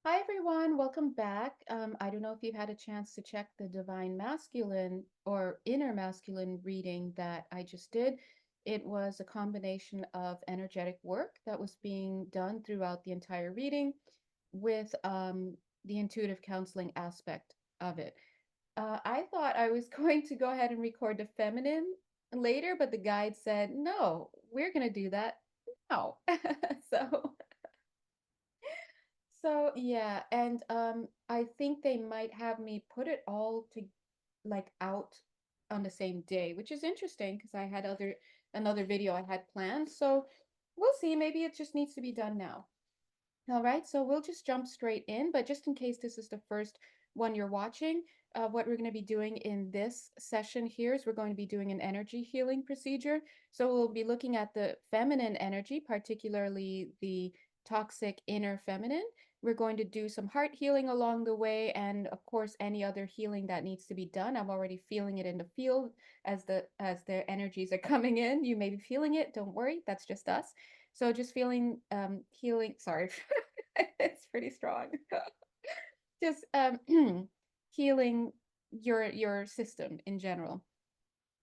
Hi, everyone. Welcome back. I don't know if you've had a chance to check the divine masculine or inner masculine reading that I just did. It was a combination of energetic work that was being done throughout the entire reading with the intuitive counseling aspect of it. I thought I was going to go ahead and record the feminine later, but the guide said, no, we're going to do that now. So. So yeah, and I think they might have me put it all to like out on the same day, which is interesting because I had another video I had planned. So we'll see. Maybe it just needs to be done now. All right, so we'll just jump straight in, but just in case this is the first one you're watching, what we're going to be doing in this session here is we're going to be doing an energy healing procedure. So we'll be looking at the feminine energy, particularly the toxic inner feminine. We're going to do some heart healing along the way, and of course, any other healing that needs to be done. I'm already feeling it in the field as the energies are coming in. You may be feeling it. Don't worry, that's just us. So just feeling healing, sorry, it's pretty strong. Just healing your system in general.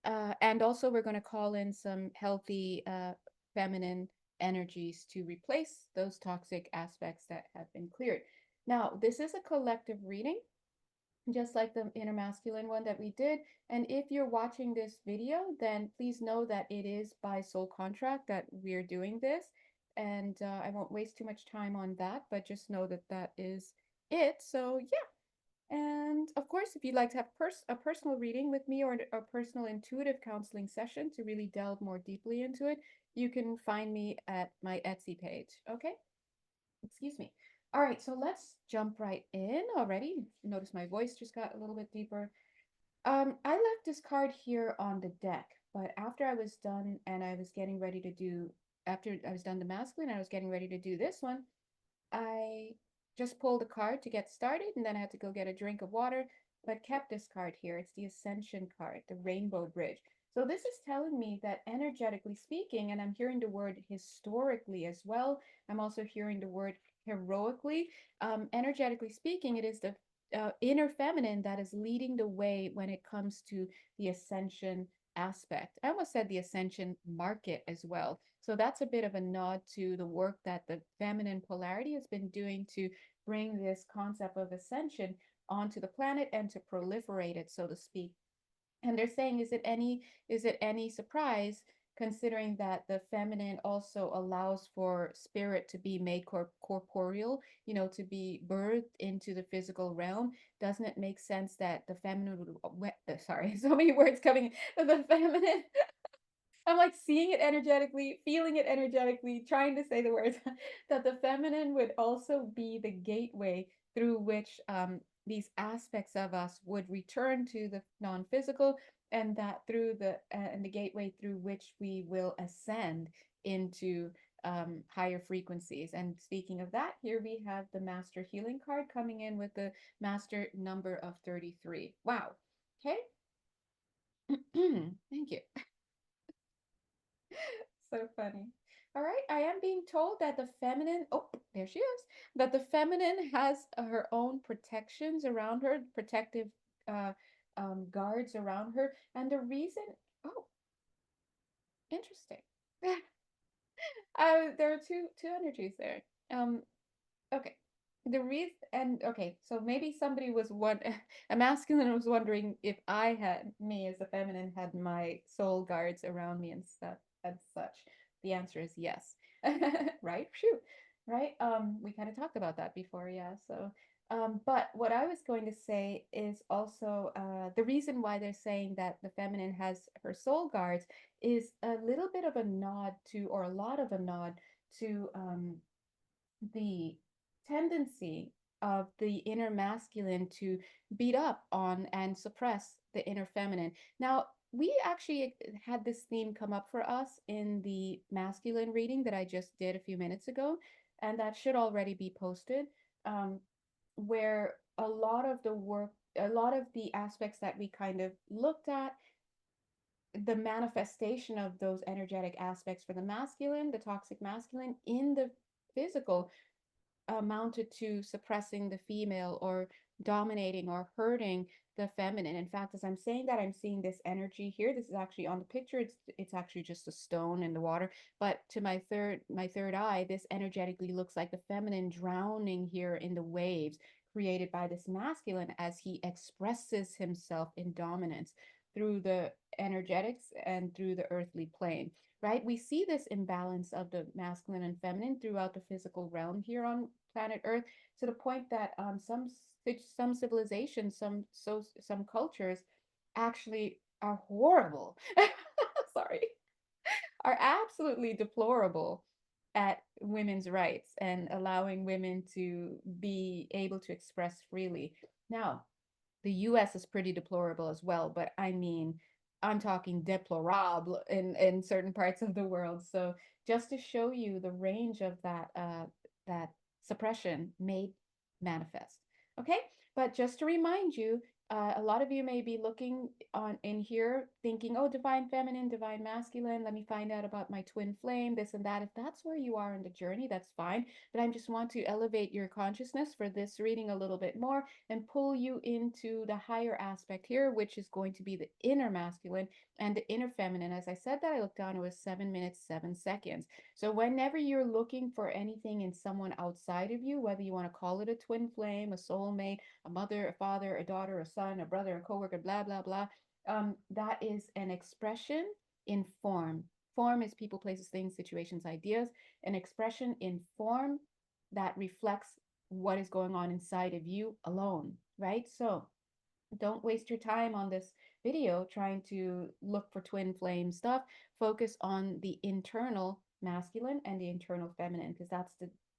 And also we're going to call in some healthy feminine energies to replace those toxic aspects that have been cleared. Now, this is a collective reading, just like the inner masculine one that we did. And if you're watching this video, then please know that it is by soul contract that we're doing this. And I won't waste too much time on that, but just know that that is it. So yeah. And of course, if you'd like to have a personal reading with me or a personal intuitive counseling session to really delve more deeply into it, you can find me at my Etsy page. Okay? Excuse me. All right, so let's jump right in already. Notice my voice just got a little bit deeper. I left this card here on the deck, but after I was done and I was getting ready to do, after I was done the masculine, I was getting ready to do this one. I just pulled a card to get started, and then I had to go get a drink of water, but kept this card here. It's the Ascension card, the Rainbow Bridge. So this is telling me that energetically speaking, and I'm hearing the word historically as well. I'm also hearing the word heroically. Energetically speaking, it is the inner feminine that is leading the way when it comes to the ascension aspect. I almost said the ascension market as well. So that's a bit of a nod to the work that the feminine polarity has been doing to bring this concept of ascension onto the planet and to proliferate it, so to speak. And they're saying, is it any surprise considering that the feminine also allows for spirit to be made corporeal, to be birthed into the physical realm? Doesn't it make sense that the feminine would, sorry, so many words coming, the feminine, I'm like seeing it energetically, feeling it energetically, trying to say the words, that the feminine would also be the gateway through which these aspects of us would return to the non-physical, and that through the gateway through which we will ascend into higher frequencies. And speaking of that, here we have the Master Healing card coming in with the Master number of 33. Wow. Okay. Thank you. So funny. All right, I am being told that the feminine, oh, there she is, that the feminine has her own protections around her, protective uh, guards around her. And the reason, oh, interesting. There are two energies there. Okay. The reason, and okay, so maybe somebody was one, a masculine was wondering if I had, me as a feminine, had my soul guards around me and stuff and such. The answer is yes. Right? Phew. Right? We kind of talked about that before, yeah. So, but what I was going to say is also the reason why they're saying that the feminine has her soul guards is a little bit of a nod to, or a lot of a nod to the tendency of the inner masculine to beat up on and suppress the inner feminine. Now, we actually had this theme come up for us in the masculine reading that I just did a few minutes ago, and that should already be posted, where a lot of the work, a lot of the aspects that we kind of looked at, the manifestation of those energetic aspects for the masculine, the toxic masculine in the physical, amounted to suppressing the female or dominating or hurting the feminine. In fact, as I'm saying that, I'm seeing this energy here. This is actually on the picture. It's actually just a stone in the water. But to my third eye, this energetically looks like the feminine drowning here in the waves created by this masculine as he expresses himself in dominance through the energetics and through the earthly plane, right? We see this imbalance of the masculine and feminine throughout the physical realm here on planet Earth, to the point that some civilizations, some cultures actually are horrible. Sorry, are absolutely deplorable at women's rights and allowing women to be able to express freely. Now, the US is pretty deplorable as well, but I mean, I'm talking deplorable in certain parts of the world. So just to show you the range of that suppression made manifest. Okay, but just to remind you, a lot of you may be looking on in here thinking, oh, divine feminine, divine masculine, let me find out about my twin flame, this and that. If that's where you are in the journey, that's fine. But I just want to elevate your consciousness for this reading a little bit more and pull you into the higher aspect here, which is going to be the inner masculine and the inner feminine. As I said that, I looked down, it was 7 minutes, 7 seconds. So whenever you're looking for anything in someone outside of you, whether you want to call it a twin flame, a soulmate, a mother, a father, a daughter, a son, a brother, a coworker, blah, blah, blah, that is an expression in form. Form is people, places, things, situations, ideas. An expression in form that reflects what is going on inside of you alone, right? So don't waste your time on this video trying to look for twin flame stuff. Focus on the internal masculine and the internal feminine, because that's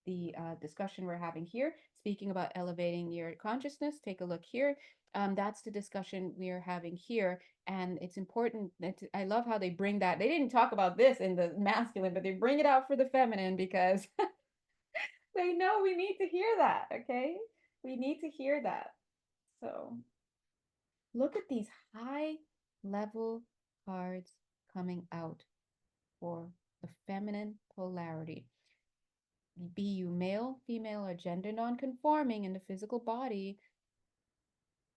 the discussion we're having here. Speaking about elevating your consciousness, take a look here. That's the discussion we are having here, and it's important that I love how they bring that. They didn't talk about this in the masculine, but they bring it out for the feminine because they know we need to hear that. Okay, we need to hear that. So look at these high level cards coming out for the feminine polarity. Be you male, female, or gender non-conforming in the physical body,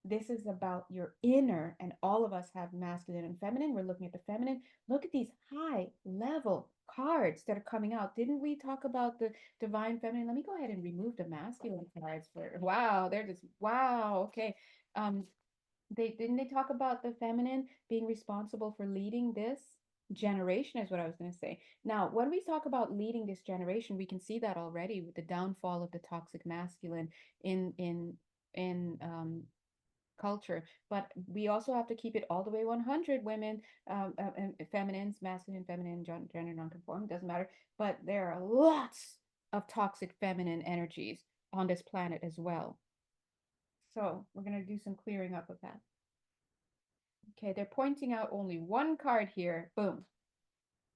this is about your inner, and all of us have masculine and feminine. We're looking at the feminine. Look at these high level cards that are coming out. Didn't we talk about the divine feminine? Let me go ahead and remove the masculine cards for, wow, they're just, wow, okay. They talk about the feminine being responsible for leading this generation, is what I was going to say. Now, when we talk about leading this generation, we can see that already with the downfall of the toxic masculine in culture. But we also have to keep it all the way 100. Women, feminines, masculine, feminine, gender non-conforming, doesn't matter. But there are lots of toxic feminine energies on this planet as well. So we're going to do some clearing up of that. Okay, they're pointing out only one card here. Boom.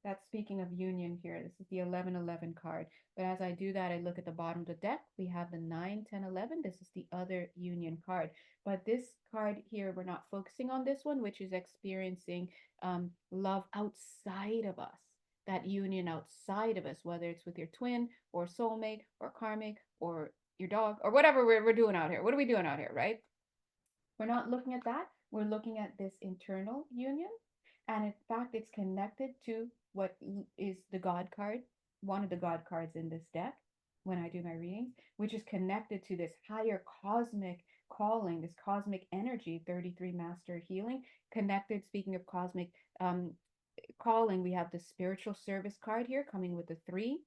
That's speaking of union here. This is the 1111 card. But as I do that, I look at the bottom of the deck. We have the 9, 10, 11. This is the other union card. But this card here, we're not focusing on this one, which is experiencing love outside of us. That union outside of us, whether it's with your twin or soulmate or karmic or your dog or whatever we're doing out here. What are we doing out here, right? We're not looking at that. We're looking at this internal union. And in fact, it's connected to what is the God card, one of the God cards in this deck when I do my readings, which is connected to this higher cosmic calling, this cosmic energy, 33 master healing, connected. Speaking of cosmic calling, we have the spiritual service card here coming with the 3.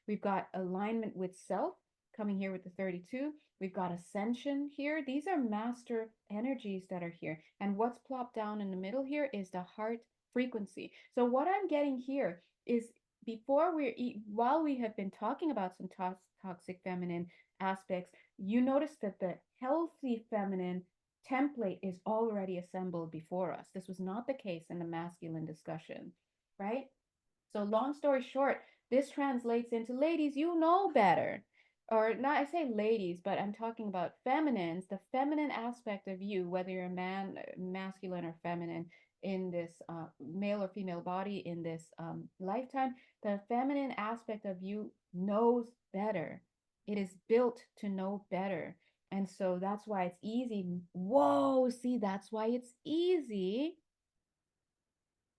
We've got alignment with self coming here with the 32. We've got ascension here. These are master energies that are here. And what's plopped down in the middle here is the heart frequency. So what I'm getting here is while we have been talking about some toxic feminine aspects, you notice that the healthy feminine template is already assembled before us. This was not the case in the masculine discussion, right? So long story short, this translates into ladies, you know better. Or not, I say ladies, but I'm talking about feminines, the feminine aspect of you, whether you're a man, masculine or feminine in this male or female body in this lifetime, the feminine aspect of you knows better. It is built to know better. And so that's why it's easy. Whoa, see, that's why it's easy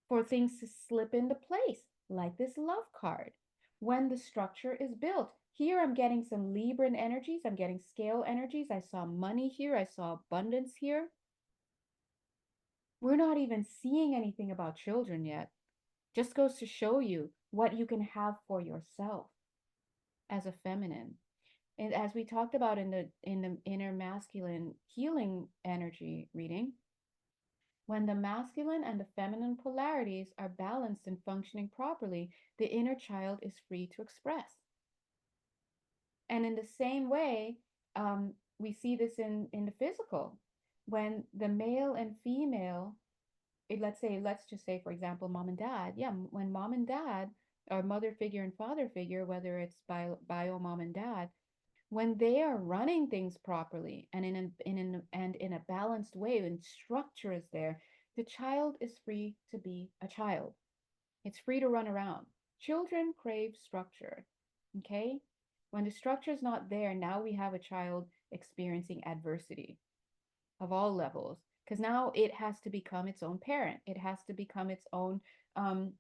for things to slip into place, like this love card. When the structure is built, here I'm getting some Libran energies, I'm getting scale energies. I saw money here, I saw abundance here. We're not even seeing anything about children yet. Just goes to show you what you can have for yourself as a feminine. And as we talked about in the inner masculine healing energy reading, when the masculine and the feminine polarities are balanced and functioning properly, the inner child is free to express. And in the same way, we see this in the physical. When the male and female, let's just say, for example, mom and dad. Yeah, when mom and dad, or mother figure and father figure, whether it's bio mom and dad, when they are running things properly and in a balanced way, when structure is there, the child is free to be a child. It's free to run around. Children crave structure. Okay? When the structure is not there, now we have a child experiencing adversity of all levels, because now it has to become its own parent. It has to become its own um,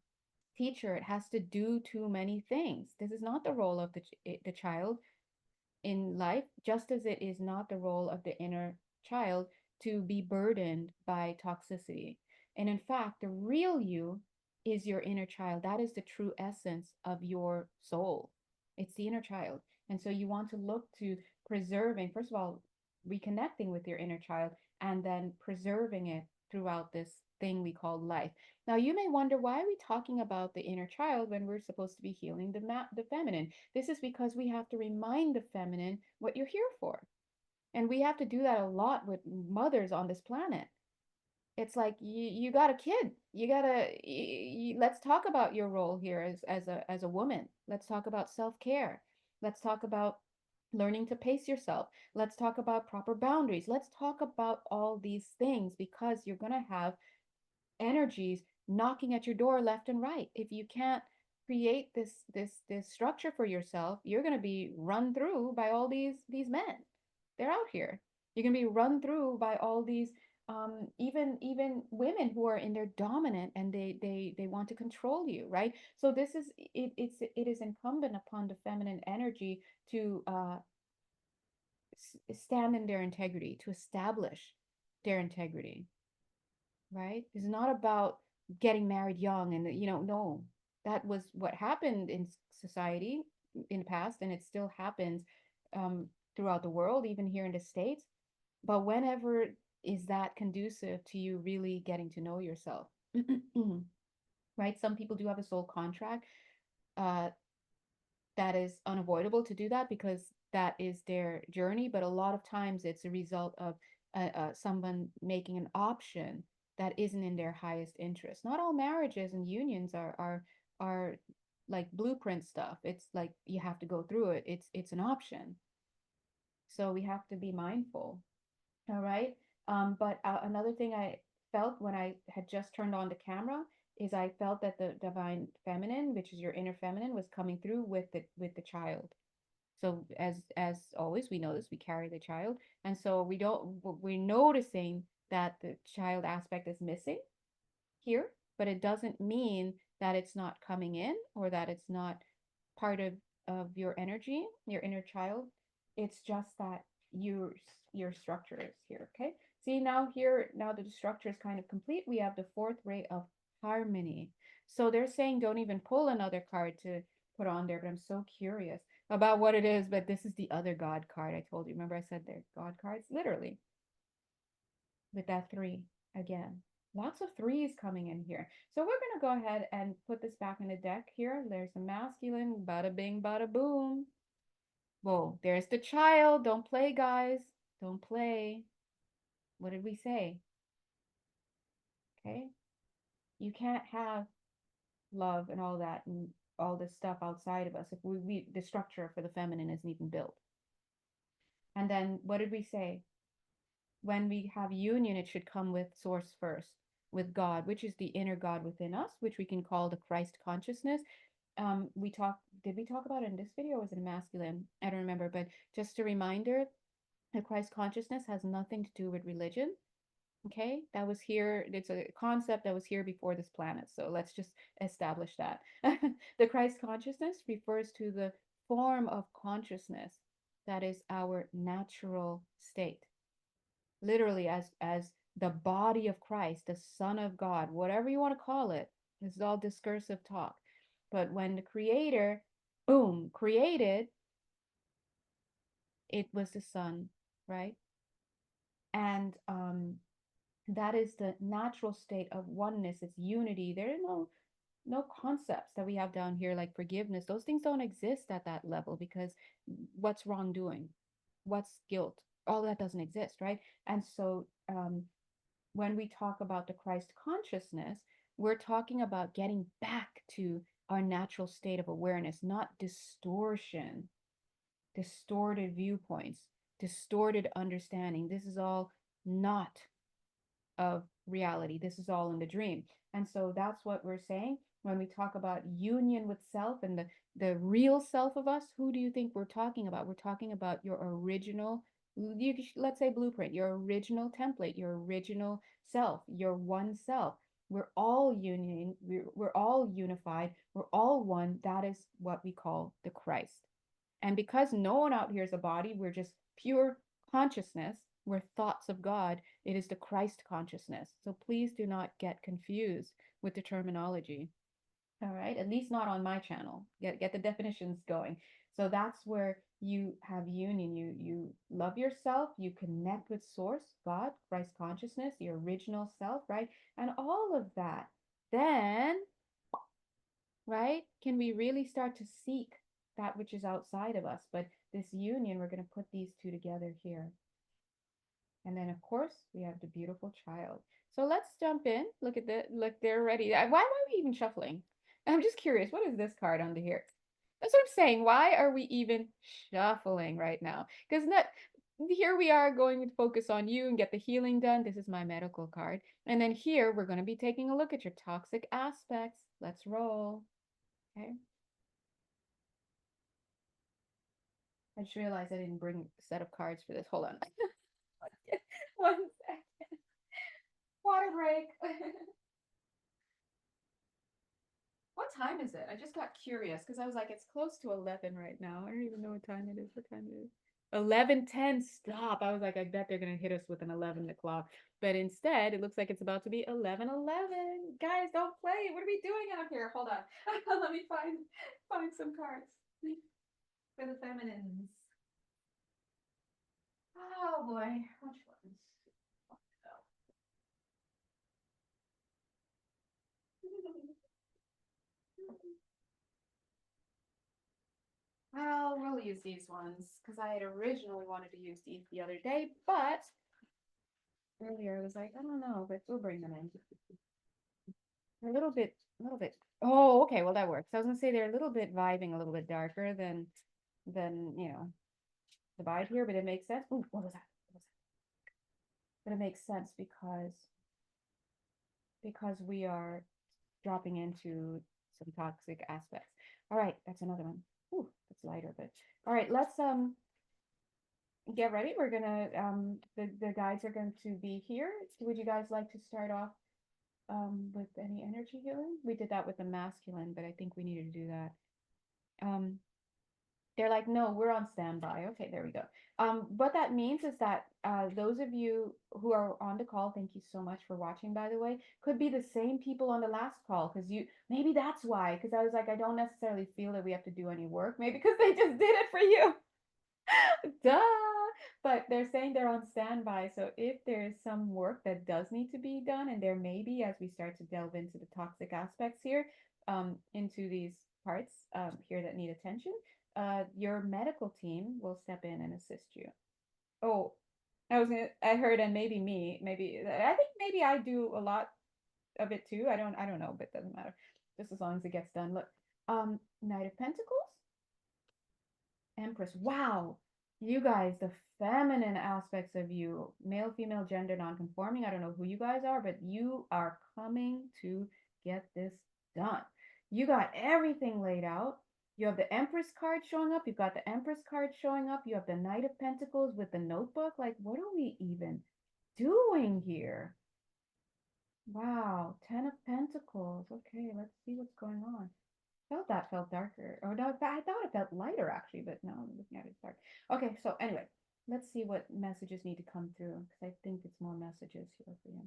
teacher. It has to do too many things. This is not the role of the child in life, just as it is not the role of the inner child to be burdened by toxicity. And in fact, the real you is your inner child. That is the true essence of your soul. It's the inner child. And so you want to look to preserving, first of all, reconnecting with your inner child and then preserving it throughout this thing we call life. Now, you may wonder, why are we talking about the inner child when we're supposed to be healing the feminine? This is because we have to remind the feminine what you're here for. And we have to do that a lot with mothers on this planet. It's like you got a kid. You gotta let's talk about your role here as a woman. Let's talk about self-care. Let's talk about learning to pace yourself. Let's talk about proper boundaries. Let's talk about all these things, because you're gonna have energies knocking at your door left and right. If you can't create this structure for yourself, you're going to be run through by all these men. They're out here. You're going to be run through by all these even women who are in their dominant, and they want to control you, right? So this is it is incumbent upon the feminine energy to stand in their integrity, to establish their integrity, right? It's not about getting married young and, no. That was what happened in society in the past, and it still happens um, throughout the world, even here in the States. But whenever is that conducive to you really getting to know yourself? Right? Some people do have a soul contract. Uh, that is unavoidable to do that because that is their journey. But a lot of times it's a result of someone making an option that isn't in their highest interest. Not all marriages and unions are like blueprint stuff. It's like you have to go through it. It's an option. So we have to be mindful. All right. But another thing I felt when I had just turned on the camera is I felt that the divine feminine, which is your inner feminine, was coming through with the child. So as always, we know this, we carry the child. And so we're noticing that the child aspect is missing here, but it doesn't mean that it's not coming in or that it's not part of your energy, your inner child. It's just that your structure is here. Okay. See, now that the structure is kind of complete, we have the fourth ray of harmony. So they're saying don't even pull another card to put on there, but I'm so curious about what it is. But this is the other God card I told you. Remember I said they're God cards? Literally, with that three again. Lots of threes coming in here. So we're going to go ahead and put this back in the deck here. There's a masculine, bada bing, bada boom. Whoa, there's the child. Don't play, guys. Don't play. What did we say? Okay. You can't have love and all that and all this stuff outside of us if the structure for the feminine isn't even built. And then what did we say? When we have union, it should come with source first, with God, which is the inner God within us, which we can call the Christ consciousness. We talked, did we talk about it in this video or was it masculine? I don't remember, but just a reminder that Christ consciousness has nothing to do with religion. Okay, that was here. It's a concept that was here before this planet. So let's just establish that. The Christ consciousness refers to the form of consciousness that is our natural state. Literally, as the body of Christ, the Son of God, whatever you want to call it. This is all discursive talk. But when the Creator, boom, created, it was the Son, right? And that is the natural state of oneness. It's unity. There are no concepts that we have down here like forgiveness. Those things don't exist at that level because what's wrongdoing, what's guilt, all that doesn't exist, right? And so when we talk about the Christ consciousness, we're talking about getting back to our natural state of awareness, not distortion, distorted viewpoints, distorted understanding. This is all not of reality. This is all in the dream. And so that's what we're saying when we talk about union with self and the real self of us. Who do you think we're talking about? We're talking about your original, let's say blueprint, your original template, your original self, your one self. We're all union, we're all unified, we're all one. That is what we call the Christ. And because no one out here is a body, we're just pure consciousness. We're thoughts of God. It is the Christ consciousness. So please do not get confused with the terminology. All right, at least not on my channel. Get the definitions going. So that's where you have union. You love yourself. You connect with Source, God, Christ consciousness, your original self, right? And all of that. Then, right, can we really start to seek that which is outside of us? But this union, we're going to put these two together here. And then, of course, we have the beautiful child. So let's jump in. Look at the look, they're ready. Why are we even shuffling? I'm just curious. What is this card under here? That's what I'm saying. Why are we even shuffling right now? Because not here we are going to focus on you and get the healing done. This is my medical card. And then here we're going to be taking a look at your toxic aspects. Let's roll. Okay. I just realized I didn't bring a set of cards for this. Hold on. One second. Water break. What time is it? I just got curious because I was like, it's close to 11 right now. I don't even know what time it is. What time it is? 11:10. Stop. I was like, I bet they're gonna hit us with an 11 o'clock. But instead, it looks like it's about to be 11:11. Guys, don't play. What are we doing out here? Hold on. Let me find some cards for the feminines. Oh boy, which ones? Well, we'll use these ones because I had originally wanted to use these the other day, but earlier I was like, I don't know, but we'll bring them in. They're a little bit. Oh, okay, well that works. I was gonna say they're a little bit vibing a little bit darker than the vibe here, but it makes sense. Ooh, what was that? What was that? But it makes sense because we are dropping into some toxic aspects. All right, that's another one. Ooh, that's lighter, but all right, let's get ready. We're gonna the guides are going to be here. Would you guys like to start off with any energy healing? We did that with the masculine, but I think we needed to do that. Um, they're like, no, we're on standby. Okay, there we go. What that means is that those of you who are on the call, thank you so much for watching, by the way, could be the same people on the last call because maybe that's why. Because I was like, I don't necessarily feel that we have to do any work. Maybe because they just did it for you. Duh. But they're saying they're on standby. So if there's some work that does need to be done, and there may be as we start to delve into the toxic aspects here, into these parts here that need attention, your medical team will step in and assist you. Oh, I heard, and maybe me, maybe I think maybe I do a lot of it too. I don't know, but it doesn't matter. Just as long as it gets done. Look, Knight of Pentacles, Empress. Wow, you guys, the feminine aspects of you, male, female, gender non-conforming. I don't know who you guys are, but you are coming to get this done. You got everything laid out. You have the Empress card showing up. You've got the Empress card showing up. You have the Knight of Pentacles with the notebook. Like, what are we even doing here? Wow, Ten of Pentacles. Okay, let's see what's going on. Felt that felt darker. Or no, I thought it felt lighter actually, but no, I'm looking at it dark. Okay, so anyway, let's see what messages need to come through because I think it's more messages here for you.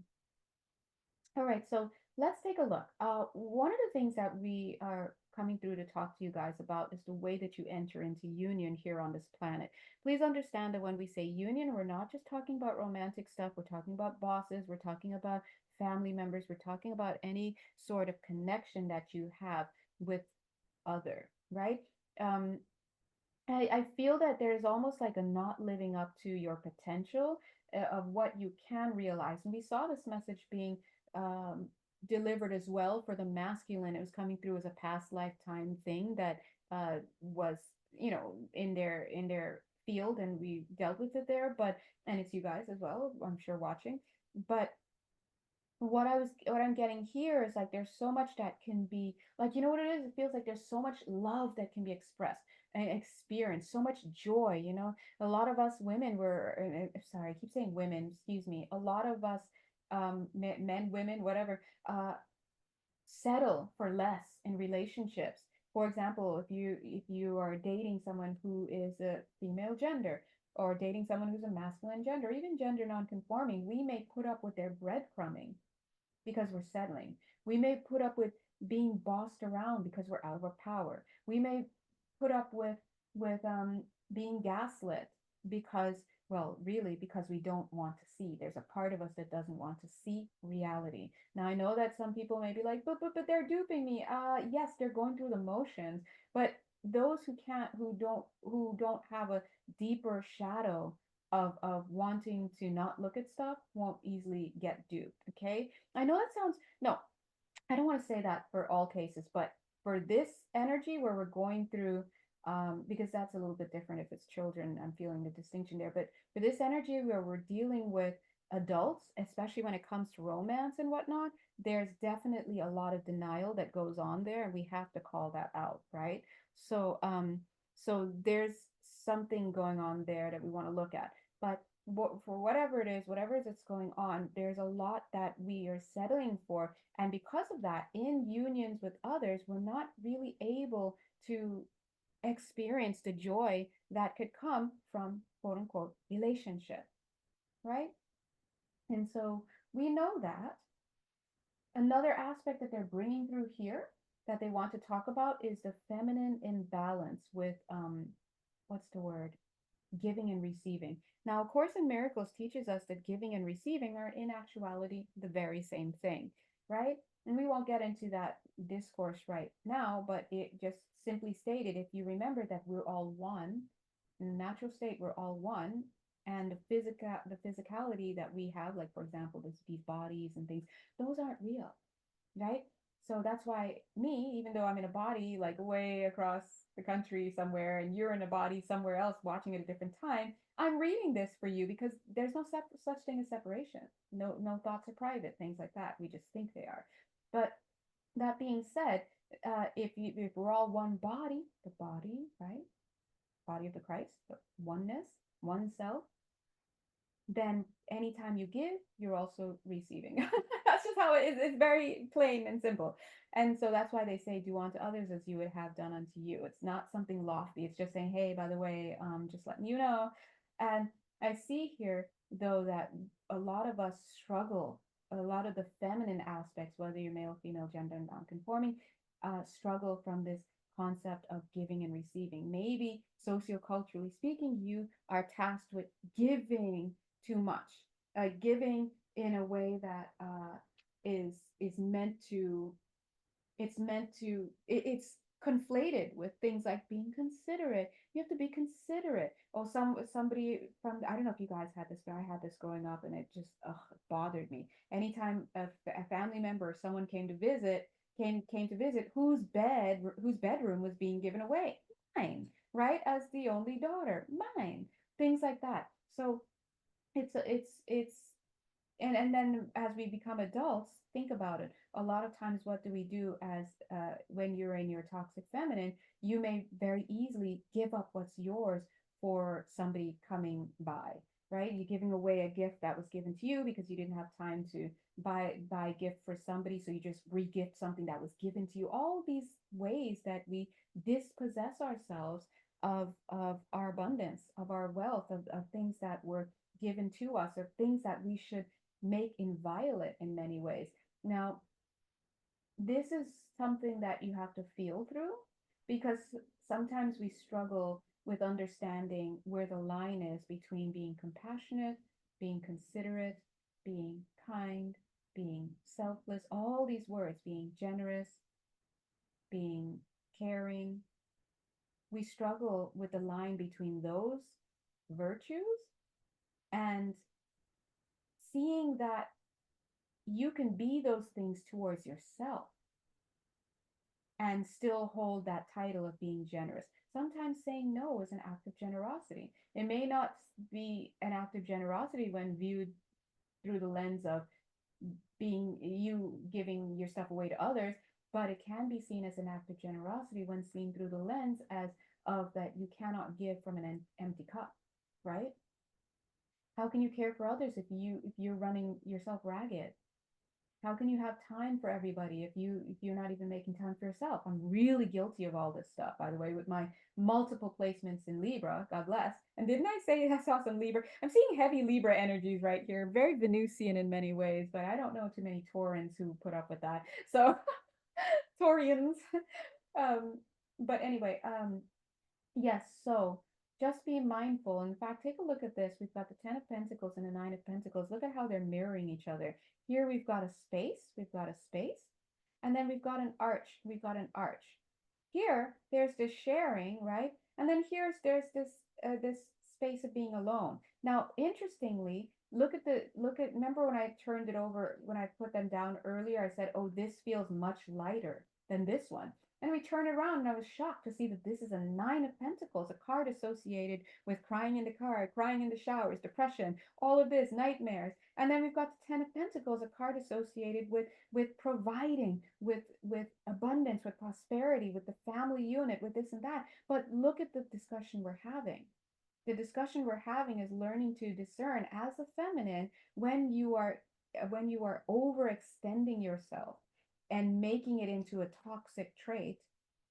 All right, so let's take a look. One of the things that we are coming through to talk to you guys about is the way that you enter into union here on this planet. Please understand that when we say union, we're not just talking about romantic stuff. We're talking about bosses. We're talking about family members. We're talking about any sort of connection that you have with other, right? Um, I feel that there's almost like a not living up to your potential of what you can realize. And we saw this message being um, delivered as well for the masculine. It was coming through as a past lifetime thing that was, in their field, and we dealt with it there. But and it's you guys as well, I'm sure watching. But what I'm getting here is like there's so much that can be like, you know what it is? It feels like there's so much love that can be expressed and experienced, so much joy, you know. A lot of us women were sorry, I keep saying women, excuse me. A lot of us men, women, whatever, settle for less in relationships. For example, if you are dating someone who is a female gender or dating someone who's a masculine gender, even gender nonconforming, we may put up with their breadcrumbing because we're settling. We may put up with being bossed around because we're out of our power. We may put up with being gaslit because, well, really because we don't want to see. There's a part of us that doesn't want to see reality. Now I know that some people may be like, but they're duping me. Yes, they're going through the motions, but those who don't have a deeper shadow of wanting to not look at stuff won't easily get duped. Okay, I know that sounds, no, I don't want to say that for all cases, but for this energy where we're going through, because that's a little bit different if it's children, I'm feeling the distinction there. But for this energy where we're dealing with adults, especially when it comes to romance and whatnot, there's definitely a lot of denial that goes on there, and we have to call that out, right? So, so there's something going on there that we want to look at. But for whatever it is, whatever it is that's going on, there's a lot that we are settling for. And because of that, in unions with others, we're not really able to experience the joy that could come from quote unquote relationship, right? And so we know that. Another aspect that they're bringing through here that they want to talk about is the feminine imbalance with, what's the word? Giving and receiving. Now, A Course in Miracles teaches us that giving and receiving are in actuality the very same thing, right? And we won't get into that discourse right now, but it just simply stated, if you remember that we're all one, in the natural state, we're all one, and the physicality that we have, like for example, these bodies and things, those aren't real, right? So that's why me, even though I'm in a body like way across the country somewhere, and you're in a body somewhere else watching at a different time, I'm reading this for you because there's no such thing as separation. No thoughts are private, things like that. We just think they are. But that being said, if we're all one body, the body, right? Body of the Christ, the oneness, one self, then anytime you give, you're also receiving. That's just how it is. It's very plain and simple. And so that's why they say, do unto others as you would have done unto you. It's not something lofty. It's just saying, hey, by the way, just letting you know. And I see here, though, that a lot of us struggle, a lot of the feminine aspects, whether you're male, female, gender, non-conforming, struggle from this concept of giving and receiving. Maybe socioculturally speaking, you are tasked with giving too much, giving in a way that is meant to, it's conflated with things like being considerate. You have to be considerate. Or somebody from, I don't know if you guys had this, but I had this growing up, and it just bothered me. Anytime a family member or someone came to visit, whose bedroom was being given away? Mine, right? As the only daughter, mine. Things like that. So it's and then as we become adults, think about it. A lot of times, what do we do as when you're in your toxic feminine? You may very easily give up what's yours for somebody coming by, right? You're giving away a gift that was given to you because you didn't have time to buy a gift for somebody, so you just re-gift something that was given to you. All these ways that we dispossess ourselves of our abundance, of our wealth, of things that were given to us, or things that we should make inviolate in many ways. Now, this is something that you have to feel through, because sometimes we struggle with understanding where the line is between being compassionate, being considerate, being kind, being selfless, all these words, being generous, being caring. We struggle with the line between those virtues and seeing that you can be those things towards yourself and still hold that title of being generous. Sometimes saying no is an act of generosity. It may not be an act of generosity when viewed through the lens of being you giving your stuff away to others, but it can be seen as an act of generosity when seen through the lens as of that you cannot give from an empty cup, right? How can you care for others if you're running yourself ragged? How can you have time for everybody if you're not even making time for yourself? I'm really guilty of all this stuff, by the way, with my multiple placements in Libra. God bless. And didn't I say I saw some Libra? I'm seeing heavy Libra energies right here, very Venusian in many ways, but I don't know too many Taurans who put up with that. So Taurians. um, but anyway, yes, so just be mindful. In fact, take a look at this. We've got the Ten of Pentacles and the Nine of Pentacles. Look at how they're mirroring each other. Here we've got a space, and then we've got an arch. We've got an arch. Here, there's this sharing, right? And then there's this space of being alone. Now, interestingly, remember when I turned it over, when I put them down earlier, I said, oh, this feels much lighter than this one. And we turned around and I was shocked to see that this is a Nine of Pentacles, a card associated with crying in the car, crying in the showers, depression, all of this, nightmares. And then we've got the Ten of Pentacles, a card associated with providing, with abundance, with prosperity, with the family unit, with this and that. But look at the discussion we're having. The discussion we're having is learning to discern as a feminine when you are overextending yourself and making it into a toxic trait.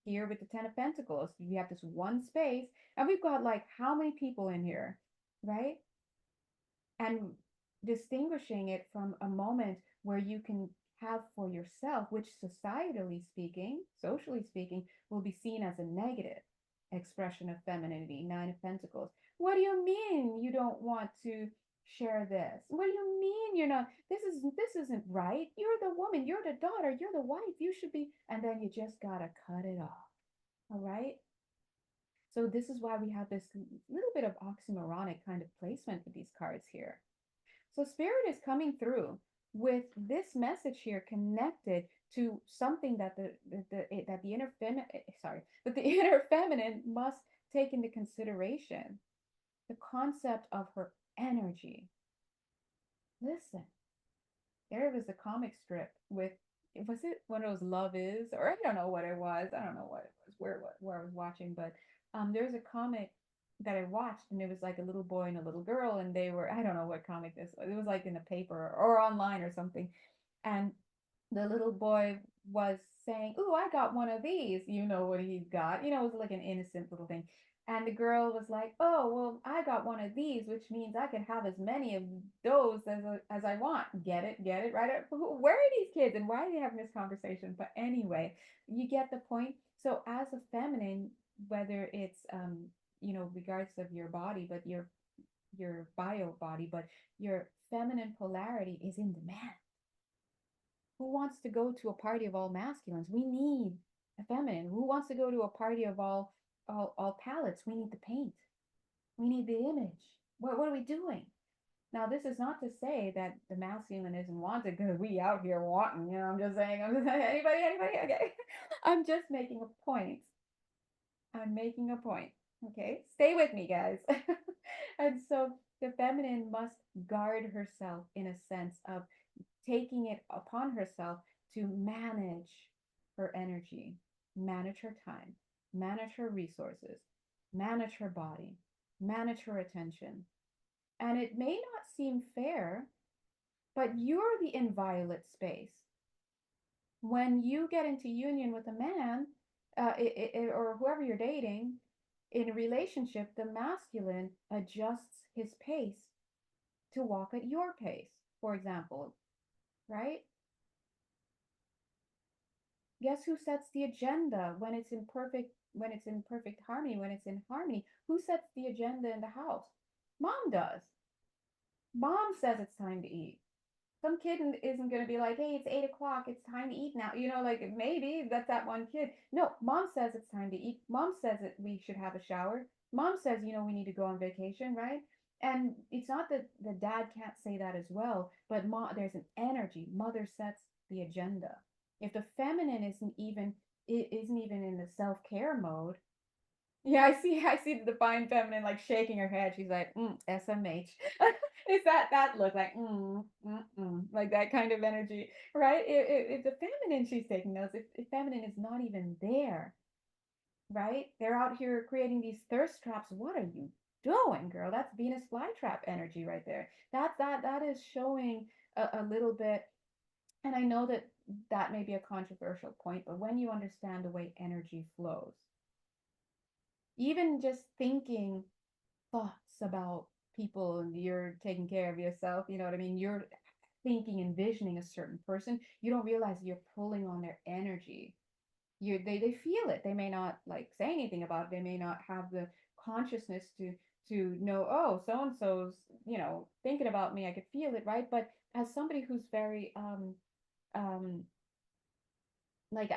Here with the Ten of Pentacles, we have this one space, and we've got like how many people in here, right? And distinguishing it from a moment where you can have for yourself, which socially speaking, will be seen as a negative expression of femininity. Nine of Pentacles. What do you mean you don't want to share this? What do you mean you're not? This isn't right. You're the woman. You're the daughter. You're the wife. You should be. And then you just gotta cut it off. All right. So this is why we have this little bit of oxymoronic kind of placement with these cards here. So spirit is coming through with this message here connected to something that the inner feminine, that the inner feminine must take into consideration. The concept of her energy. Listen, there was a comic strip with, was it one of those Love Is, or I don't know what it was. I don't know what it was, where I was watching, but there was a comic that I watched, and it was like a little boy and a little girl, and they were, I don't know what comic this was. It was like in a paper or online or something. And the little boy was saying, "Ooh, I got one of these." You know what he's got. You know, it was like an innocent little thing. And the girl was like, "Oh, well, I got one of these, which means I can have as many of those as I want." Get it? Get it? Right? Where are these kids, and why are they having this conversation? But anyway, you get the point. So as a feminine, whether it's regardless of your body, but your bio body, but your feminine polarity is in demand. Who wants to go to a party of all masculines? We need a feminine. Who wants to go to a party of all palettes? We need the paint. We need the image. What are we doing? Now, this is not to say that the masculine isn't wanted, because we out here wanting, I'm just saying, anybody, okay. I'm just making a point. I'm making a point. Okay. Stay with me, guys. And so The feminine must guard herself in a sense of taking it upon herself to manage her energy, manage her time, manage her resources, manage her body, manage her attention. And it may not seem fair, but you're the inviolate space. When you get into union with a man, or whoever you're dating, in a relationship, the masculine adjusts his pace to walk at your pace, for example, right? Guess who sets the agenda when it's in perfect harmony, when it's in harmony? Who sets the agenda in the house? Mom does. Mom says it's time to eat. Some kid isn't going to be like, hey, it's 8 o'clock, it's time to eat now. Like maybe that's that one kid. No, mom says it's time to eat. Mom says that we should have a shower. Mom says, we need to go on vacation, right? And it's not that the dad can't say that as well, but there's an energy. Mother sets the agenda. If the feminine isn't even in the self-care mode, yeah, I see the divine feminine like shaking her head. She's like, SMH. Is that look like like that kind of energy, right? If the feminine she's taking those, if feminine is not even there, right? They're out here creating these thirst traps. What are you doing, girl? That's Venus flytrap energy right there. That is showing a little bit. And I know that that may be a controversial point, but when you understand the way energy flows, even just thinking thoughts about people and you're taking care of yourself, you know what I mean? You're thinking, envisioning a certain person, you don't realize you're pulling on their energy. They feel it. They may not like say anything about it. They may not have the consciousness to know, oh, so and so's, thinking about me. I could feel it, right? But as somebody who's very um like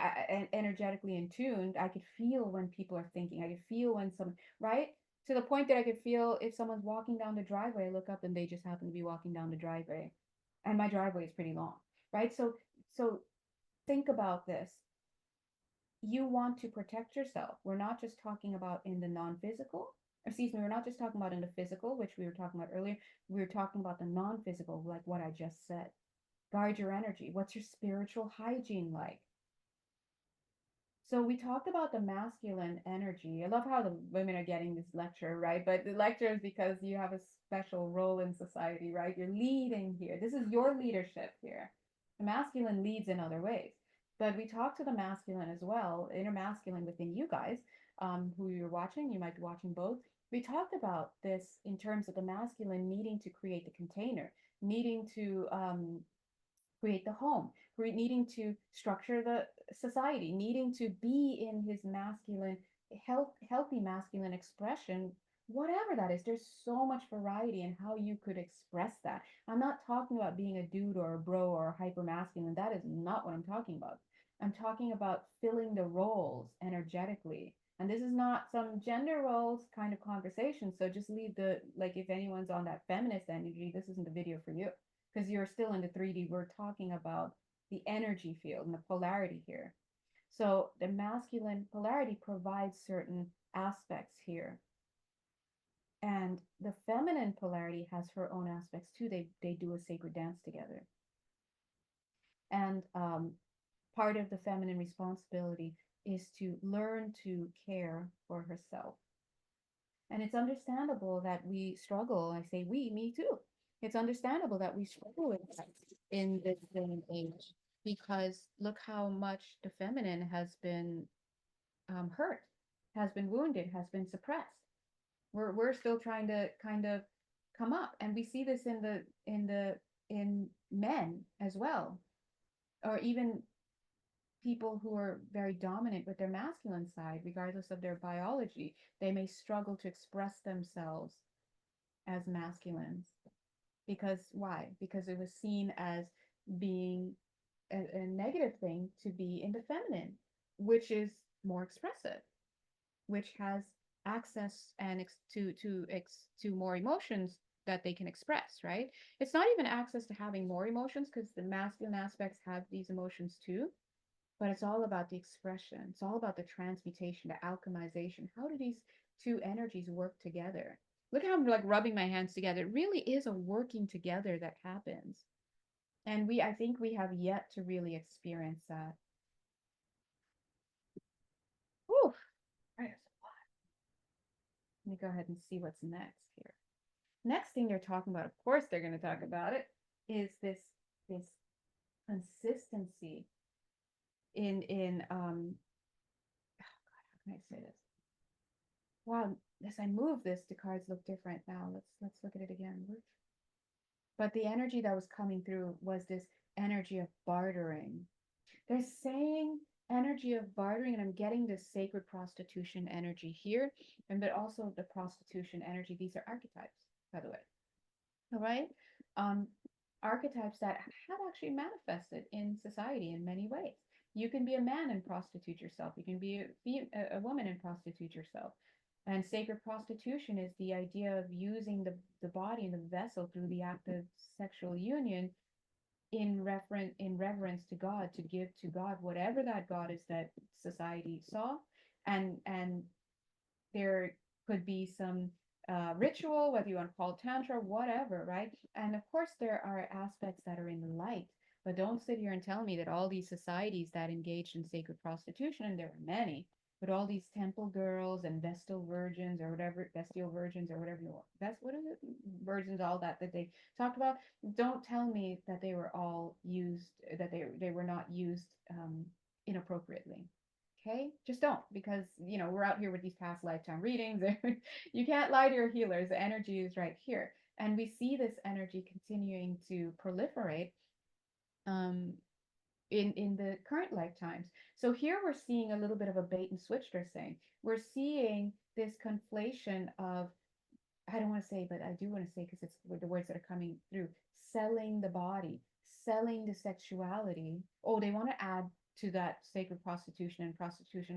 energetically in tuned, I could feel when people are thinking. I could feel when some, right? To the point that I could feel if someone's walking down the driveway, I look up and they just happen to be walking down the driveway. And my driveway is pretty long, right? So think about this. You want to protect yourself. We're not just talking about in the non-physical. Excuse me, we're not just talking about in the physical, which we were talking about earlier. We were talking about the non-physical, like what I just said. Guard your energy. What's your spiritual hygiene like? So we talked about the masculine energy. I love how the women are getting this lecture, right? But the lecture is because you have a special role in society, right? You're leading here. This is your leadership here. The masculine leads in other ways. But we talked to the masculine as well, inner masculine within you guys, who you're watching. You might be watching both. We talked about this in terms of the masculine needing to create the container, needing to create the home, needing to structure the society, needing to be in his masculine, healthy masculine expression, whatever that is. There's so much variety in how you could express that. I'm not talking about being a dude or a bro or a hyper masculine. That is not what I'm talking about. I'm talking about filling the roles energetically. And this is not some gender roles kind of conversation. So just leave like, if anyone's on that feminist energy, this isn't the video for you because you're still in the 3D. We're talking about the energy field and the polarity here. So the masculine polarity provides certain aspects here. And the feminine polarity has her own aspects too. They do a sacred dance together. And part of the feminine responsibility is to learn to care for herself. And it's understandable that we struggle. I say we, me too. It's understandable that we struggle with that in this day and age because look how much the feminine has been hurt, has been wounded, has been suppressed. We're still trying to kind of come up, and we see this in men as well, or even people who are very dominant with their masculine side, regardless of their biology. They may struggle to express themselves as masculines. Because why? Because it was seen as being a negative thing to be in the feminine, which is more expressive, which has access and to more emotions that they can express, right? It's not even access to having more emotions because the masculine aspects have these emotions too, but it's all about the expression. It's all about the transmutation, the alchemization. How do these two energies work together? Look how I'm like rubbing my hands together. It really is a working together that happens. And I think we have yet to really experience that. Whew. Right. Let me go ahead and see what's next here. Next thing they're talking about, of course they're going to talk about it, is this consistency in how can I say this? Wow, as I move this, the cards look different now. Let's look at it again. But the energy that was coming through was this energy of bartering. They're saying energy of bartering, and I'm getting this sacred prostitution energy here, and but also the prostitution energy. These are archetypes, by the way. All right. Um, Archetypes that have actually manifested in society in many ways. You can be a man and prostitute yourself. You can be a woman and prostitute yourself. And sacred prostitution is the idea of using the body and the vessel through the act of sexual union in reverence to God, to give to God whatever that God is that society saw. And there could be some ritual, whether you want to call it tantra, whatever, right? And of course, there are aspects that are in light, but don't sit here and tell me that all these societies that engaged in sacred prostitution, and there are many, but all these temple girls and vestal virgins or whatever, bestial virgins or whatever you want, that's what is it, virgins, all that they talked about. Don't tell me that they were all used, that they were not used inappropriately. Okay, just don't, because we're out here with these past lifetime readings. You can't lie to your healers. The energy is right here, and we see this energy continuing to proliferate um, in the current lifetimes. So here we're seeing a little bit of a bait and switch. They're saying we're seeing this conflation of, I don't want to say, but I do want to say because it's the words that are coming through, selling the body, selling the sexuality. Oh, they want to add to that sacred prostitution,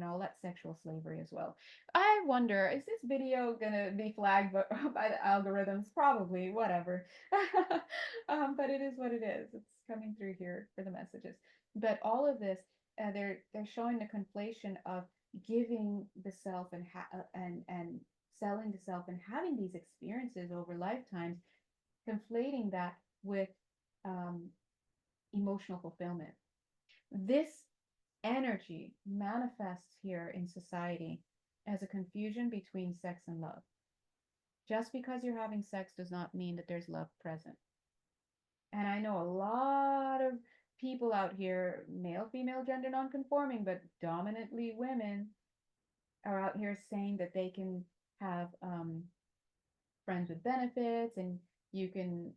all that sexual slavery as well. I wonder, is this video gonna be flagged by the algorithms? Probably, whatever. But it is what it is. It's coming through here for the messages. But all of this, they're showing the conflation of giving the self and selling the self and having these experiences over lifetimes, conflating that with um, emotional fulfillment. This energy manifests here in society as a confusion between sex and love. Just because you're having sex does not mean that there's love present. And I know a lot of people out here, male, female, gender non-conforming, but dominantly women, are out here saying that they can have friends with benefits, and you can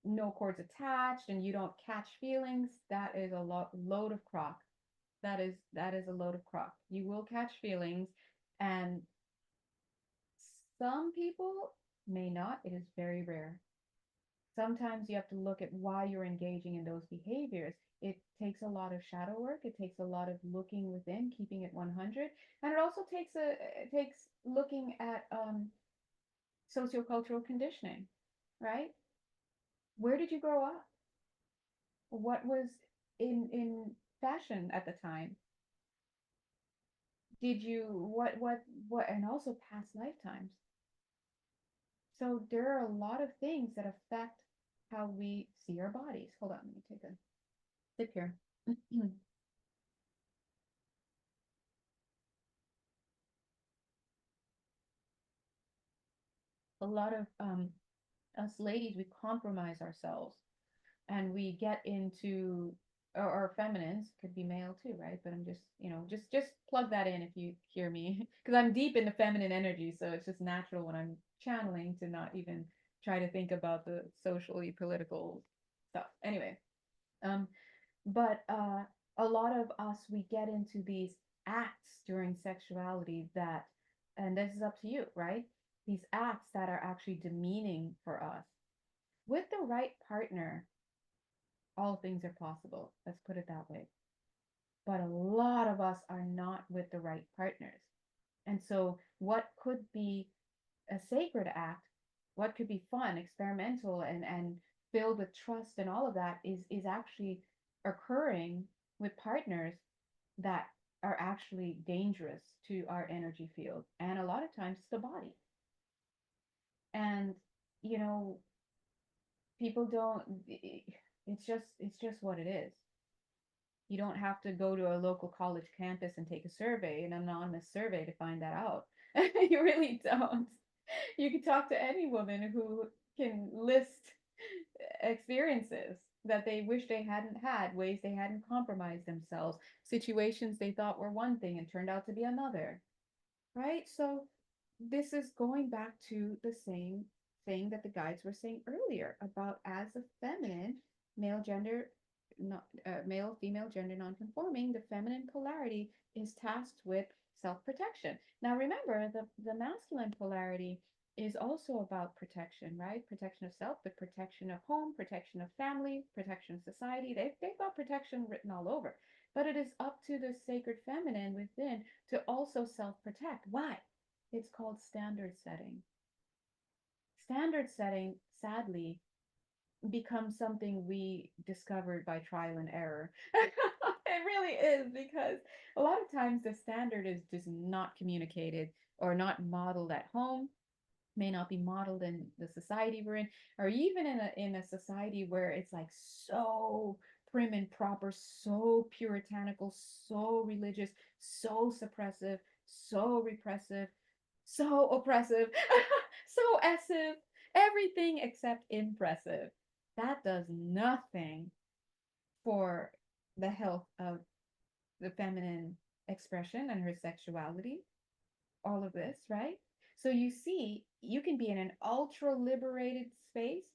no cords attached and you don't catch feelings. That is a load of crock. That is a load of crock. You will catch feelings, and some people may not. It is very rare. Sometimes you have to look at why you're engaging in those behaviors. It takes a lot of shadow work. It takes a lot of looking within, keeping it 100, and it also takes looking at sociocultural conditioning, right? Where did you grow up? What was in fashion at the time? Did you what and also past lifetimes. So there are a lot of things that affect how we see our bodies. Hold on, let me take a sip here. A lot of us ladies, we compromise ourselves and we get into, or feminines, could be male too, right? But I'm just, just plug that in if you hear me, because I'm deep in the feminine energy, so it's just natural when I'm channeling to not even try to think about the socially political stuff. Anyway, um, but a lot of us, we get into these acts during sexuality that, and this is up to you, right? These acts that are actually demeaning for us. With the right partner, all things are possible. Let's put it that way. But a lot of us are not with the right partners. And so, what could be a sacred act, what could be fun, experimental, and filled with trust and all of that is actually occurring with partners that are actually dangerous to our energy field. And a lot of times it's the body. you know, people don't, it's just what it is. You don't have to go to a local college campus and take a survey, an anonymous survey to find that out. You really don't. You can talk to any woman who can list experiences that they wish they hadn't had, ways they hadn't compromised themselves, situations they thought were one thing and turned out to be another, right? So this is going back to the same thing that the guides were saying earlier about as a feminine, male gender, not male, female gender non-conforming, the feminine polarity is tasked with self-protection. Now remember, the masculine polarity is also about protection, right? Protection of self, but protection of home, protection of family, protection of society. They've got protection written all over. But it is up to the sacred feminine within to also self-protect. Why? It's called standard setting. Standard setting, sadly, becomes something we discovered by trial and error. It really is, because a lot of times the standard is just not communicated or not modeled at home, may not be modeled in the society we're in, or even in a society where it's like so prim and proper, so puritanical, so religious, so suppressive, so repressive, so oppressive, so essive, everything except impressive. That does nothing for the health of the feminine expression and her sexuality, all of this, right? So you see, you can be in an ultra liberated space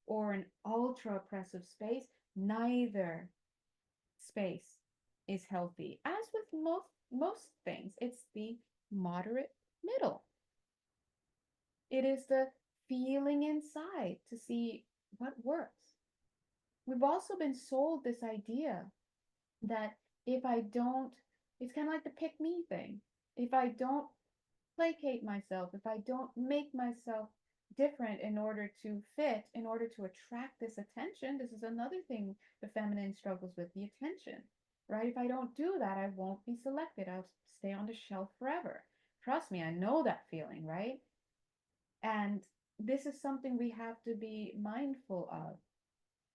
or an ultra oppressive space. Neither space is healthy. As with most things, it's the moderate middle. It is the feeling inside to see what works. We've also been sold this idea that if I don't, it's kind of like the pick me thing. If I don't placate myself, if I don't make myself different in order to fit, in order to attract this attention, this is another thing the feminine struggles with, the attention, right? If I don't do that, I won't be selected. I'll stay on the shelf forever. Trust me, I know that feeling, right? And this is something we have to be mindful of,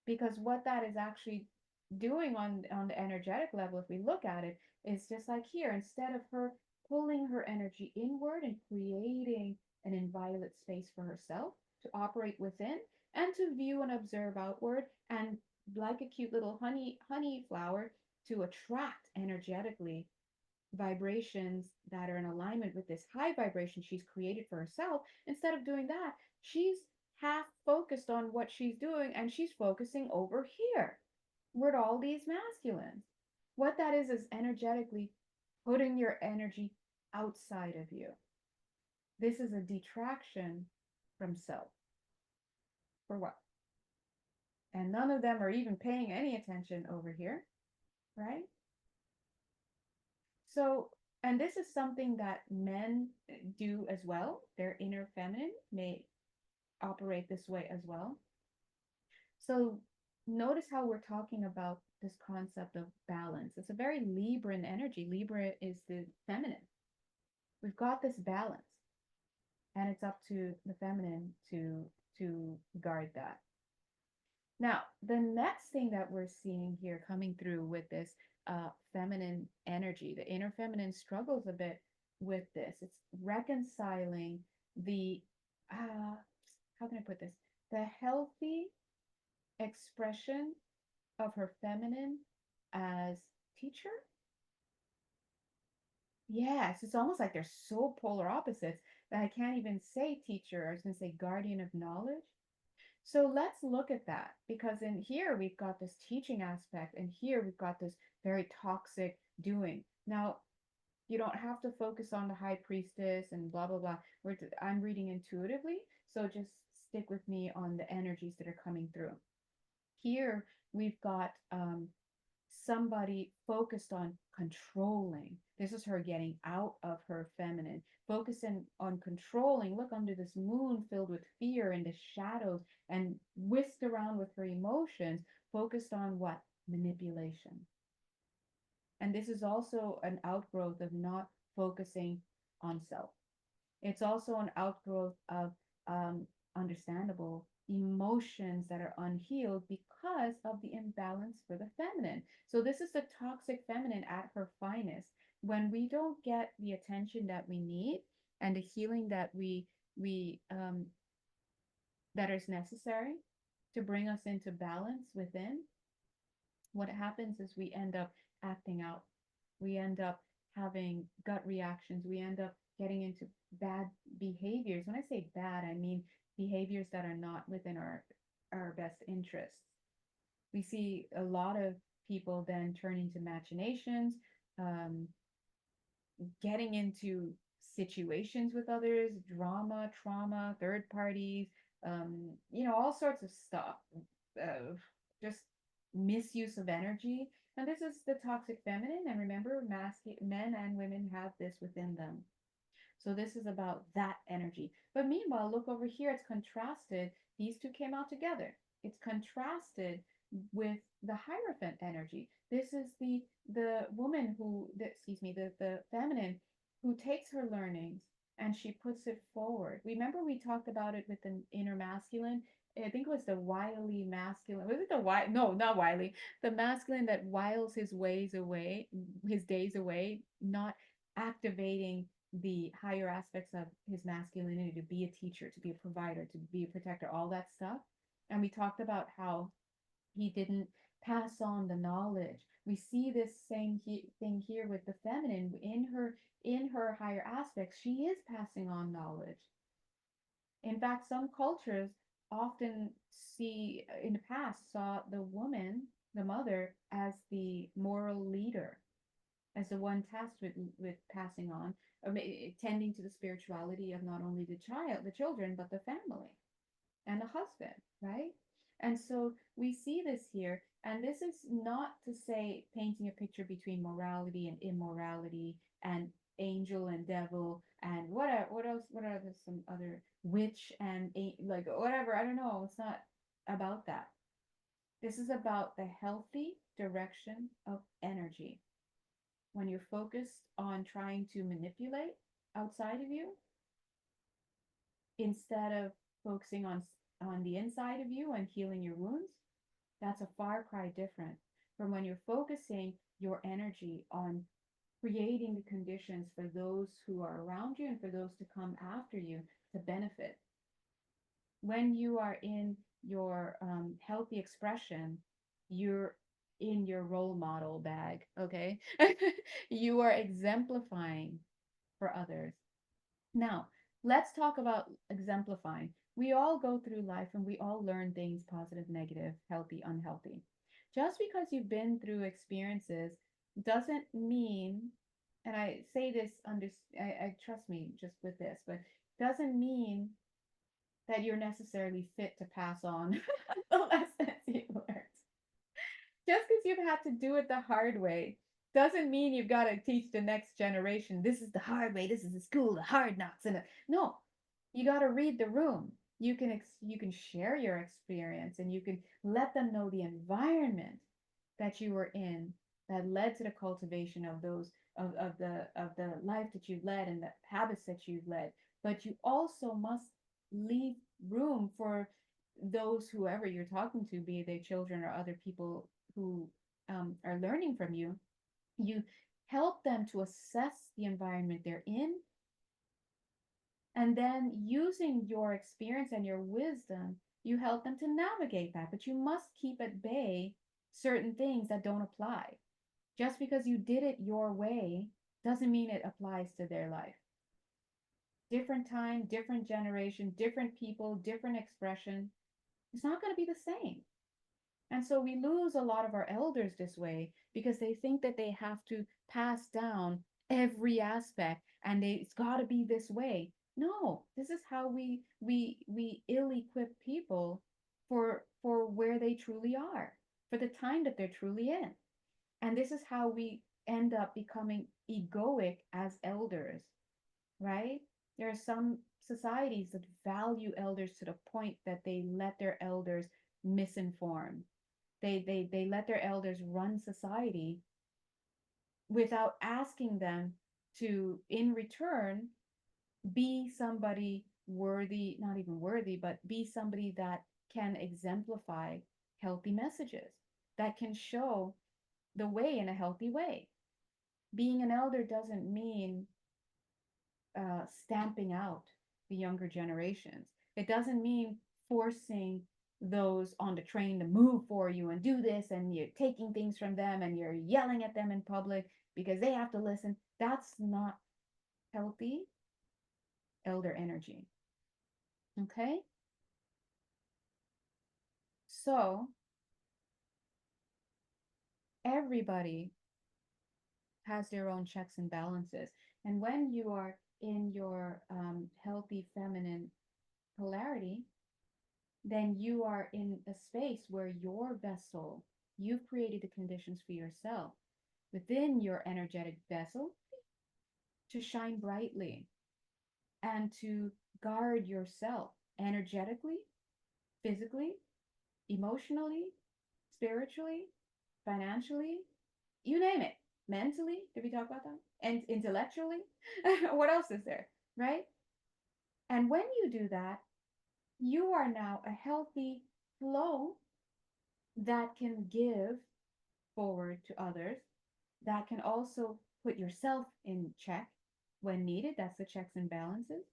because what that is actually doing on the energetic level, if we look at it, is just like here, instead of her pulling her energy inward and creating an inviolate space for herself to operate within and to view and observe outward, and like a cute little honey flower, to attract energetically vibrations that are in alignment with this high vibration she's created for herself. Instead of doing that, she's half focused on what she's doing and she's focusing over here with all these masculines. What that is energetically putting your energy outside of you. This is a detraction from self. For what? And none of them are even paying any attention over here, right? So, and this is something that men do as well. Their inner feminine may operate this way as well. So, notice how we're talking about this concept of balance. It's a very Libran energy. Libra is the feminine. We've got this balance, and it's up to the feminine to guard that. Now, the next thing that we're seeing here coming through with this feminine energy, the inner feminine struggles a bit with this. It's reconciling the, how can I put this? The healthy expression of her feminine as teacher. Yes, it's almost like they're so polar opposites that I can't even say teacher. I was going to say guardian of knowledge. So let's look at that, because in here we've got this teaching aspect, and here we've got this very toxic doing. Now, you don't have to focus on the high priestess and blah, blah, blah. I'm reading intuitively, so just stick with me on the energies that are coming through. Here we've got somebody focused on controlling. This is her getting out of her feminine, focusing on controlling. Look, under this moon filled with fear and the shadows, and whisked around with her emotions, focused on what? Manipulation. And this is also an outgrowth of not focusing on self. It's also an outgrowth of understandable emotions that are unhealed because of the imbalance for the feminine. So this is the toxic feminine at her finest. When we don't get the attention that we need and the healing that we that is necessary to bring us into balance within, what happens is we end up acting out. We end up having gut reactions. We end up getting into bad behaviors. When I say bad, I mean behaviors that are not within our best interests. We see a lot of people then turning to machinations, um, getting into situations with others, drama, trauma, third parties, all sorts of stuff, just misuse of energy. And this is the toxic feminine. And remember, men and women have this within them. So this is about that energy. But meanwhile, look over here, it's contrasted. These two came out together. It's contrasted with the Hierophant energy. This is the woman excuse me, the feminine who takes her learnings and she puts it forward. Remember we talked about it with the inner masculine. I think it was the wily masculine. Was it the wily? No, not wily. The masculine that wiles his ways away, his days away, not activating the higher aspects of his masculinity to be a teacher, to be a provider, to be a protector, all that stuff. And we talked about how he didn't pass on the knowledge. We see this same thing here with the feminine in her higher aspects. She is passing on knowledge. In fact, some cultures often in the past saw the woman, the mother, as the moral leader, as the one tasked with passing on, or tending to the spirituality of not only the children, but the family and the husband, right? And so we see this here, and this is not to say painting a picture between morality and immorality and angel and devil and what else, what are some other witch and like whatever, I don't know. It's not about that. This is about the healthy direction of energy. When you're focused on trying to manipulate outside of you instead of focusing on the inside of you and healing your wounds, that's a far cry different from when you're focusing your energy on creating the conditions for those who are around you and for those to come after you to benefit. When you are in your healthy expression, you're in your role model bag, okay? You are exemplifying for others. Now, let's talk about exemplifying. We all go through life and we all learn things positive, negative, healthy, unhealthy. Just because you've been through experiences doesn't mean, and I say this I trust me just with this, but doesn't mean that you're necessarily fit to pass on the lessons you learned. Just because you've had to do it the hard way doesn't mean you've got to teach the next generation this is the hard way, this is the school, the hard knocks, and no, you got to read the room. You can share your experience and you can let them know the environment that you were in that led to the cultivation of those of the life that you've led and the habits that you've led. But you also must leave room for those whoever you're talking to, be they children or other people who are learning from you. You help them to assess the environment they're in, and then using your experience and your wisdom, you help them to navigate that. But you must keep at bay certain things that don't apply. Just because you did it your way doesn't mean it applies to their life. Different time, different generation, different people, different expression. It's not going to be the same. And so we lose a lot of our elders this way because they think that they have to pass down every aspect and it's got to be this way. No, this is how we ill-equip people for where they truly are, for the time that they're truly in. And this is how we end up becoming egoic as elders, right? There are some societies that value elders to the point that they let their elders misinform. They let their elders run society without asking them to, in return, be somebody worthy, not even worthy, but be somebody that can exemplify healthy messages, that can show the way in a healthy way. Being an elder doesn't mean stamping out the younger generations. It doesn't mean forcing those on the train to move for you and do this, and you're taking things from them and you're yelling at them in public because they have to listen. That's not healthy elder energy. Okay? So everybody has their own checks and balances. And when you are in your healthy feminine polarity, then you are in a space where your vessel, you've created the conditions for yourself within your energetic vessel to shine brightly and to guard yourself energetically, physically, emotionally, spiritually, financially, you name it, mentally. Did we talk about that? And intellectually? What else is there? Right? And when you do that, you are now a healthy flow that can give forward to others, that can also put yourself in check when needed. That's the checks and balances.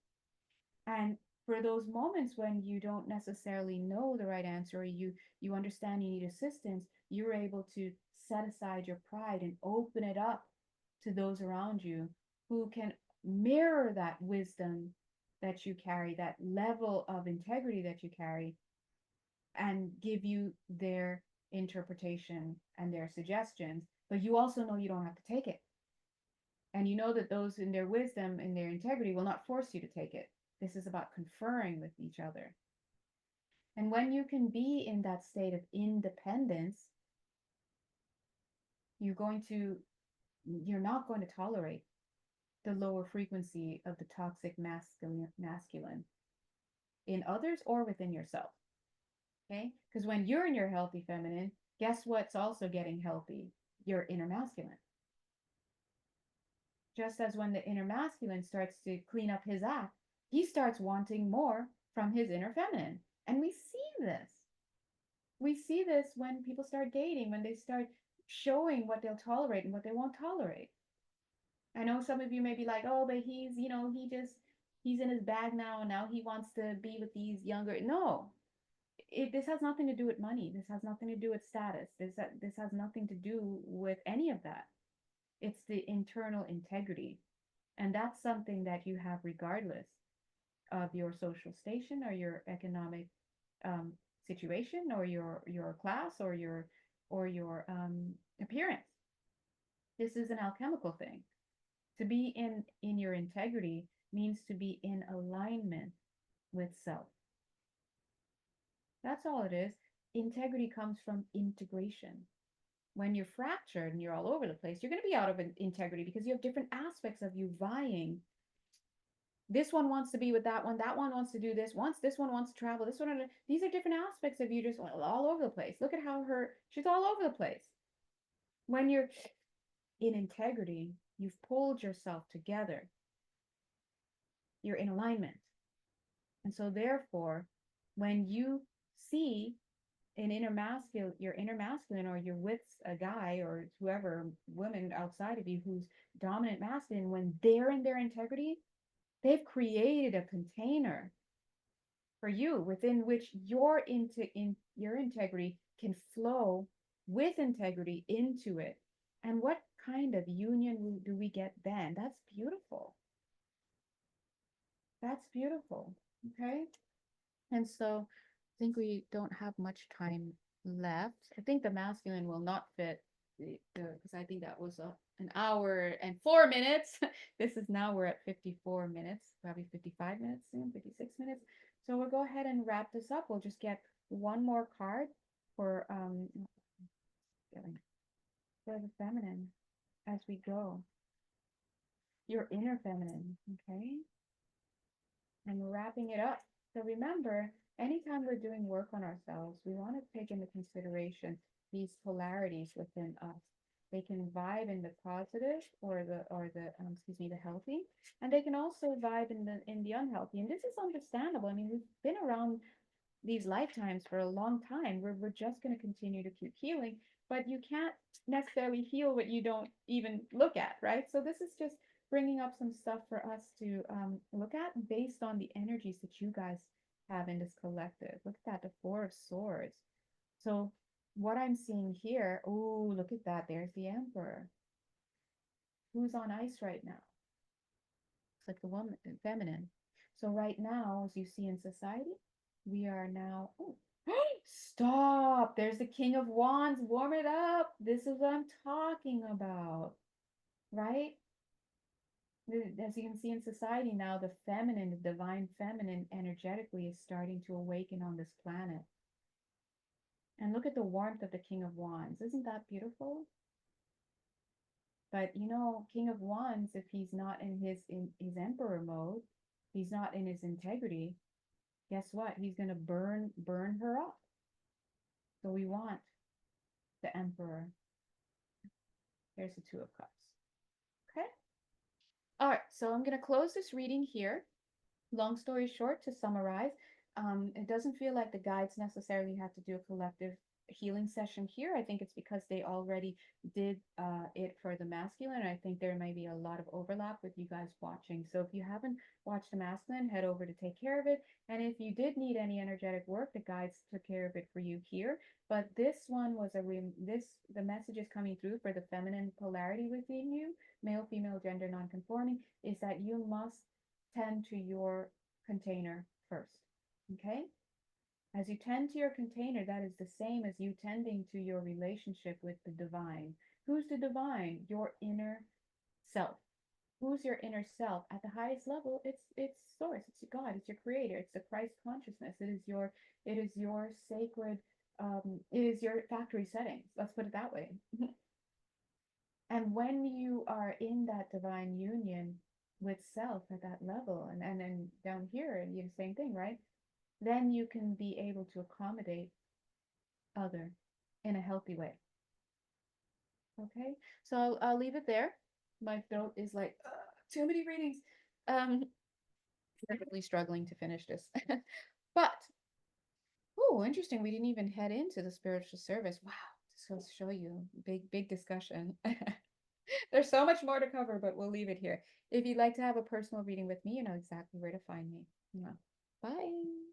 And for those moments when you don't necessarily know the right answer, or you understand you need assistance, you're able to set aside your pride and open it up to those around you who can mirror that wisdom that you carry, that level of integrity that you carry, and give you their interpretation and their suggestions. But you also know you don't have to take it. And you know that those in their wisdom and their integrity will not force you to take it. This is about conferring with each other. And when you can be in that state of independence, you're going to you're not going to tolerate the lower frequency of the toxic masculine in others or within yourself. Okay? Because when you're in your healthy feminine, guess what's also getting healthy? Your inner masculine. Just as when the inner masculine starts to clean up his act, he starts wanting more from his inner feminine. And we see this. We see this when people start dating, when they start showing what they'll tolerate and what they won't tolerate. I know some of you may be like, oh, but he's in his bag now, and now he wants to be with these younger. No, this has nothing to do with money. This has nothing to do with status. This has nothing to do with any of that. It's the internal integrity. And that's something that you have regardless of your social station or your economic um, situation or your class or your appearance. This is an alchemical thing. To be in your integrity means to be in alignment with self. That's all it is. Integrity comes from integration. When you're fractured and you're all over the place, you're going to be out of integrity because you have different aspects of you vying. This one wants to be with that one. That one wants to do this. Once this one wants to travel. This one, these are different aspects of you just all over the place. Look at how she's all over the place. When you're in integrity, you've pulled yourself together. You're in alignment. And so therefore, when you see an inner masculine, your inner masculine, or you're with a guy or whoever, woman outside of you who's dominant masculine, when they're in their integrity, they've created a container for you within which your your integrity can flow with integrity into it. And what kind of union do we get then? That's beautiful. That's beautiful. Okay. And so I think we don't have much time left. I think the masculine will not fit because I think that was an hour and 4 minutes. This is now we're at 54 minutes, probably 55 minutes soon, 56 minutes. So we'll go ahead and wrap this up. We'll just get one more card for for the feminine as we go. Your inner feminine, okay? And wrapping it up. So remember, anytime we're doing work on ourselves, we want to take into consideration these polarities within us. They can vibe in the positive or the excuse me, the healthy, and they can also vibe in the unhealthy. And this is understandable. I mean, we've been around these lifetimes for a long time. We're just going to continue to keep healing, but you can't necessarily heal what you don't even look at, right? So this is just bringing up some stuff for us to look at based on the energies that you guys have in this collective. Look at that, the Four of Swords. So what I'm seeing here, oh, look at that. There's the Emperor. Who's on ice right now? It's like the woman, feminine. So right now, as you see in society, we are now, oh, stop. There's the King of Wands. Warm it up. This is what I'm talking about, right? As you can see in society now, the feminine, the divine feminine energetically is starting to awaken on this planet. And look at the warmth of the King of Wands. Isn't that beautiful? But you know, King of Wands, if he's not in his emperor mode, he's not in his integrity, guess what? He's gonna burn her up. So we want the Emperor. There's the Two of Cups. Okay. All right. So I'm gonna close this reading here. Long story short, to summarize, it doesn't feel like the guides necessarily have to do a collective healing session here. I think it's because they already did it for the masculine. I think there may be a lot of overlap with you guys watching. So if you haven't watched the masculine, head over to take care of it. And if you did need any energetic work, the guides took care of it for you here. But this one was the message is coming through for the feminine polarity within you, male, female, gender non-conforming, is that you must tend to your container first. Okay? As you tend to your container, that is the same as you tending to your relationship with the divine. Who's the divine? Your inner self. Who's your inner self? At the highest level, it's source, it's God, it's your creator, it's the Christ consciousness. It is your sacred it is your factory settings. Let's put it that way. And when you are in that divine union with self at that level, and then down here, you know, same thing, right? Then you can be able to accommodate other in a healthy way. Okay, so I'll leave it there. My throat is like too many readings. Definitely struggling to finish this, but oh, interesting. We didn't even head into the spiritual service. Wow, this will show you big discussion. There's so much more to cover, but we'll leave it here. If you'd like to have a personal reading with me, you know exactly where to find me. Yeah. Bye.